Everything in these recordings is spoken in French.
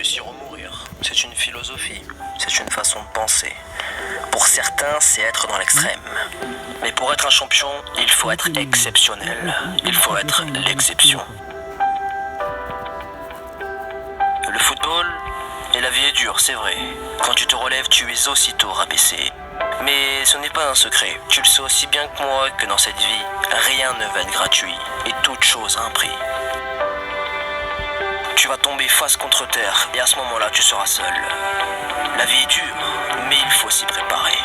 réussir ou mourir, c'est une philosophie, c'est une façon de penser. Pour certains, c'est être dans l'extrême. Mais pour être un champion, il faut être exceptionnel. Il faut être l'exception. Le football et la vie est dure, c'est vrai. Quand tu te relèves, tu es aussitôt rabaissé. Mais ce n'est pas un secret. Tu le sais aussi bien que moi que dans cette vie, rien ne va être gratuit et toute chose a un prix. Tu vas tomber face contre terre et à ce moment-là, tu seras seul. La vie est dure, mais il faut s'y préparer.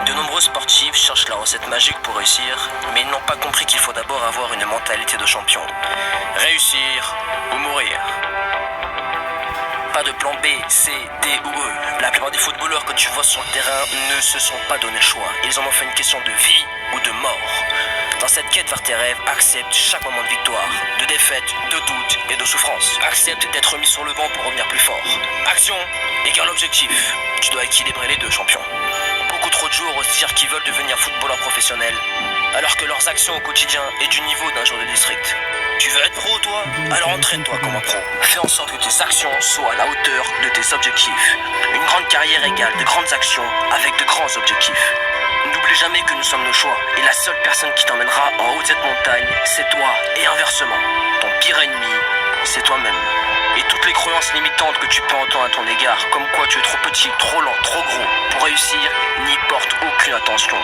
De nombreux sportifs cherchent la recette magique pour réussir, mais ils n'ont pas compris qu'il faut d'abord avoir une mentalité de champion. Réussir ou mourir. Pas de plan B, C, D ou E. La plupart des footballeurs que tu vois sur le terrain ne se sont pas donné le choix. Ils en ont fait une question de vie ou de mort. Dans cette quête vers tes rêves, accepte chaque moment de victoire, de défaite, de doute et de souffrance. Accepte d'être mis sur le banc pour revenir plus fort. Action égale objectif. Tu dois équilibrer les deux, champion. Beaucoup trop de joueurs osent dire qu'ils veulent devenir footballeurs professionnels, alors que leurs actions au quotidien est du niveau d'un joueur de district. Tu veux être pro, toi? Alors entraîne-toi comme un pro. Fais en sorte que tes actions soient à la hauteur de tes objectifs. Une grande carrière égale de grandes actions avec de grands objectifs. N'oublie jamais que nous sommes nos choix, et la seule personne qui t'emmènera en haut de cette montagne, c'est toi, et inversement. Ton pire ennemi, c'est toi-même. Et toutes les croyances limitantes que tu peux entendre à ton égard, comme quoi tu es trop petit, trop lent, trop gros, pour réussir, n'y portent aucune attention.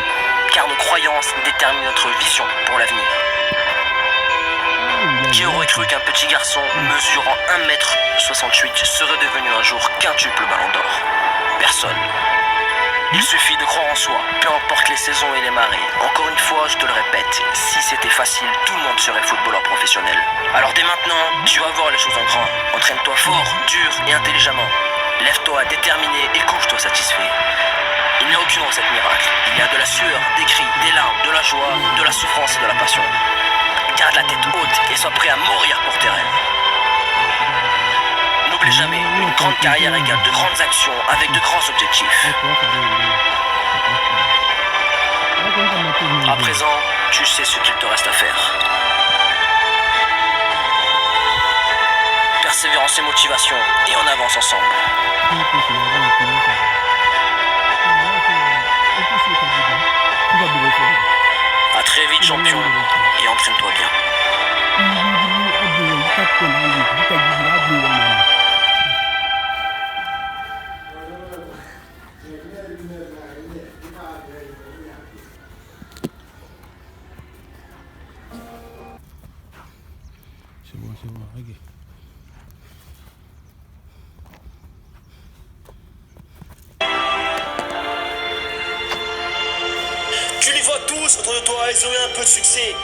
Car nos croyances déterminent notre vision pour l'avenir. Qui aurait cru qu'un petit garçon mesurant 1m68 serait devenu un jour quintuple ballon d'or? Personne. Il suffit de croire en soi, peu importe les saisons et les marées. Encore une fois, je te le répète, si c'était facile, tout le monde serait footballeur professionnel. Alors dès maintenant, tu vas voir les choses en grand. Entraîne-toi fort, dur et intelligemment. Lève-toi déterminé et couche-toi satisfait. Il n'y a aucune recette miracle. Il y a de la sueur, des cris, des larmes, de la joie, de la souffrance et de la passion. Garde la tête haute et sois prêt à mourir pour tes rêves. N'oublie jamais, une grande carrière égale de grandes actions avec de grands objectifs. À présent, tu sais ce qu'il te reste à faire. Persévérance et motivation, et on avance ensemble. À très vite, champion, et entraîne-toi bien. C'est bon, regarde. Tu les vois tous autour de toi, ils ont eu un peu de succès.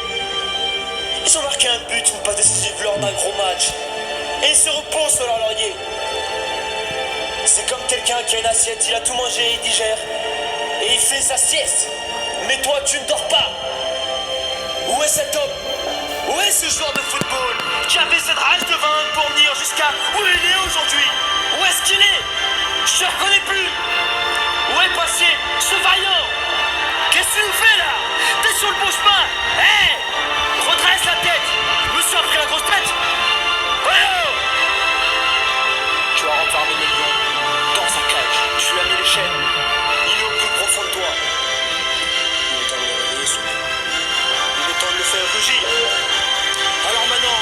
Ils ont marqué un but, une passe décisive lors d'un gros match. Et ils se reposent sur leur laurier. C'est comme quelqu'un qui a une assiette, il a tout mangé, il digère. Et il fait sa sieste. Mais toi, tu ne dors pas. Où est cet homme? Où est ce joueur de football qui avait cette rage de vaincre pour venir jusqu'à où il est aujourd'hui? Où est-ce qu'il est? Je ne reconnais plus. Où est passé ce vaillant? Qu'est-ce que tu nous fais là? T'es sur le bon chemin. Hé, redresse la tête. Monsieur a pris la grosse tête. Oh, tu as renfermé le lion dans sa cage. Tu lui as mis les chaînes. Il est au plus profond de toi. Il est temps de le réveiller, soumis. Il est temps de le faire rugir. Alors maintenant,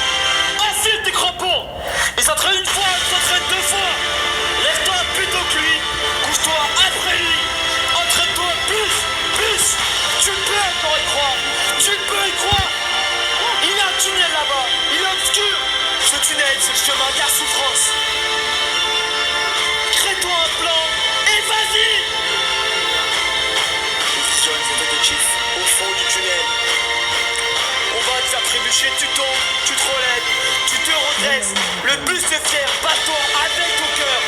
enfile tes crampons. Et s'entraîne une fois, s'entraîne deux fois. Lève-toi plutôt que lui. Couche-toi après lui. Entraîne-toi plus. Tu peux encore y croire. Tu peux y croire. Il y a un tunnel là-bas. Il est obscur. Ce tunnel, c'est le chemin de la souffrance. Crée-toi un plan et vas-y. Visionne cet objectif au fond du tunnel. On va te faire trébucher, tu tombes, tu te relèves, tu te redresses. Le but c'est fier, bats-toi avec ton cœur.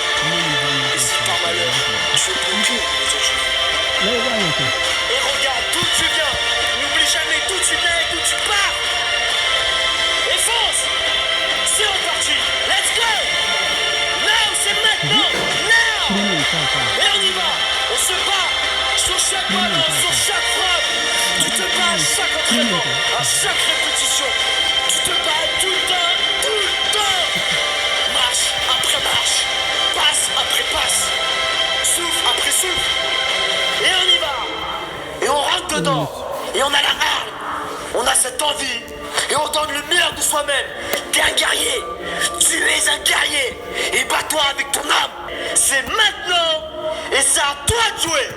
Et si par malheur, tu es bloqué dans les objectifs. Et regarde d'où tu viens. N'oublie jamais d'où tu viens et d'où tu pars. Et fonce. C'est reparti. Let's go. Now, c'est maintenant. Now. Et on y va. On se bat sur chaque ballon, sur chaque frappe. Tu te bats à chaque entraînement, à chaque répétition. Tu te bats tout le temps. Marche après marche. souffle. Et on y va. Et on rentre dedans. Et on a la hargne. On a cette envie. Et on donne le meilleur de soi-même. T'es un guerrier. Tu es un guerrier. Et bats-toi avec ton âme. C'est maintenant. Et c'est à toi de jouer.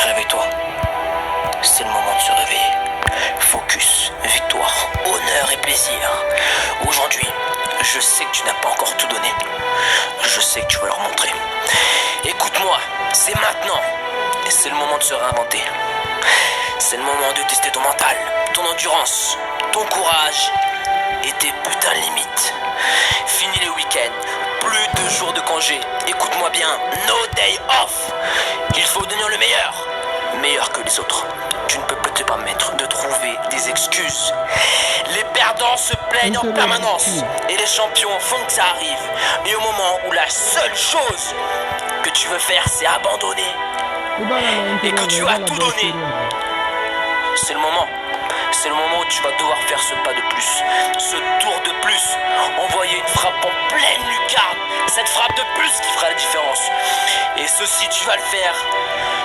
Réveille-toi. C'est le moment de se réveiller. Focus, victoire, honneur et plaisir. Aujourd'hui, je sais que tu n'as pas encore tout donné. Je sais que tu vas leur montrer. Écoute-moi, c'est maintenant. Et c'est le moment de se réinventer. C'est le moment de tester ton mental, ton endurance, ton courage et tes putains de limites. Fini les week-ends, plus de jours de congé. Écoute-moi bien, no day off. Il faut devenir le meilleur. Meilleur que les autres. Tu ne peux pas te permettre de trouver des excuses. Les perdants se plaignent en permanence et les champions font que ça arrive. Et au moment où la seule chose que tu veux faire c'est abandonner et que tu as tout donné, c'est le moment. C'est le moment où tu vas devoir faire ce pas de plus, ce tour de plus, envoyer une frappe en pleine lucarne, cette frappe de plus qui fera la différence. Et ceci, tu vas le faire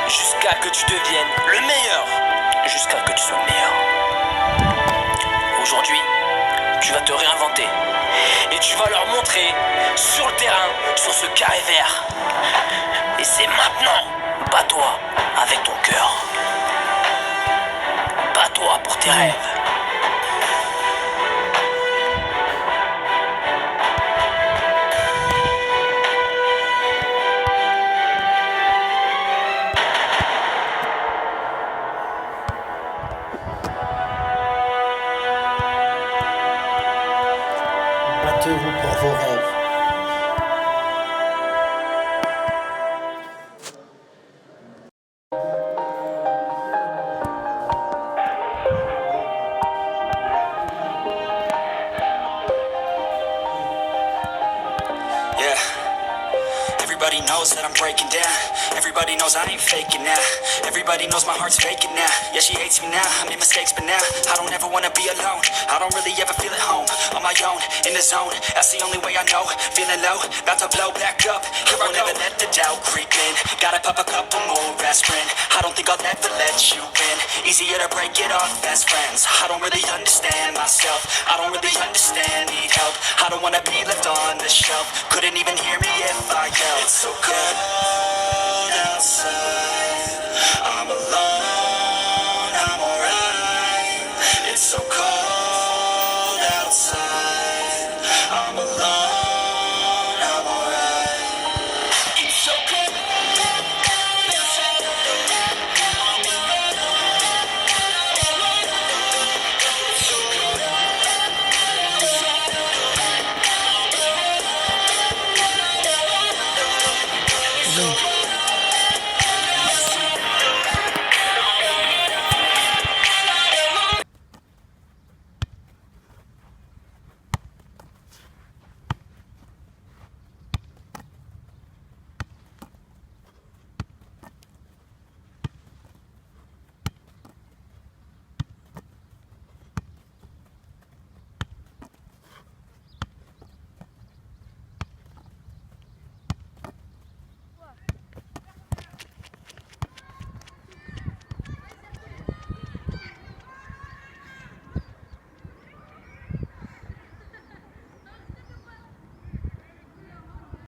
jusqu'à que tu deviennes le meilleur, jusqu'à que tu sois le meilleur. Aujourd'hui, tu vas te réinventer et tu vas leur montrer sur le terrain, sur ce carré vert. Et c'est maintenant, bats-toi avec ton cœur. Bats-toi pour tes rêves. Battez-vous pour vos rêves. Yeah. Everybody knows that I'm breaking down. Everybody knows I ain't faking now. Everybody knows my heart's faking now. Yeah, she hates me now. I made mistakes, but now I don't ever wanna be alone. I don't really ever feel at home. On my own, in the zone. That's the only way I know. Feeling low, about to blow back up. I won't ever let the doubt creep in. Gotta pop a couple more aspirin. I don't think I'll ever let you in. Easier to break it off best friends. I don't really understand myself. I don't really understand, need help. I don't wanna be left on the shelf. Couldn't even hear me if I yelled. It's so cold outside. I'm alone, I'm alright. It's so cold outside. I'm alone, I'm alright. It's so cold outside. I'm alone. It's so cold outside.